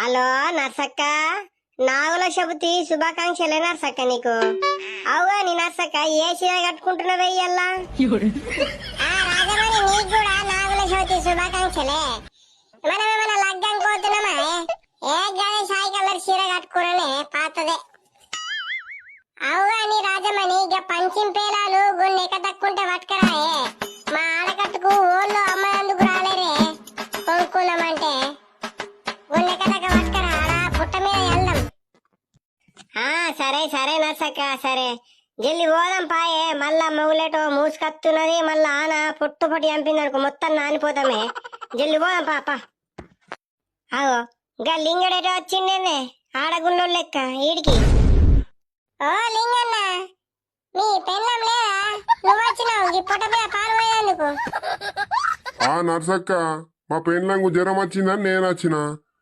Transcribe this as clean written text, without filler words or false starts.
Hello నర్సక్క, Nagula Chavithi శుభాకాంక్షలే నర్సక్క నీకు. అవుగా నీ నర్సక్క ఏ చీర కట్టుకుంటున్నావే ఇయ్యాల? రాజమణి నీకు కూడా నాగుల చవితి శుభాకాంక్షలే. మనం ఏమైనా లగ్గం పోతున్నామా? ఏ గానే సాయి కలర్ చీర కట్టుకునే పాతదే. అవుగా నీ రాజమణి ఇక పంచిం పేలాలు కొన్ని ఎక్క తక్కుంటే పట్టుకరాయే. మా ఆడకట్టుకు ఓళ్ళు అమ్మనందుకు రాలేరే కొనుక్కున్నామంటే గుండెకదక పట్టుకరా, పుట్ట మీద వెళ్దాం. సరే సరే నర్సక్క, సరే జల్లి పోదాం పాయే. మళ్ళా మొగులేటో మూసుకత్తున్నది, మళ్ళా ఆన పొట్టు పొట్టి చంపిందనుకో మొత్తం నానిపోతామే. జల్లి పోదాం పాప. అగో ఇంకా లింగడేటో వచ్చిండే ఆడగుండో లెక్క ఈడికి. ఓ లింగన్న, నీ పెళ్ళం లేదా? నువ్వు వచ్చినావు ఈ పొట్ట మీద పాలు పోయేందుకు? నర్సక్క, మా పెళ్ళంకు జ్వరం వచ్చిందని నేను వచ్చిన.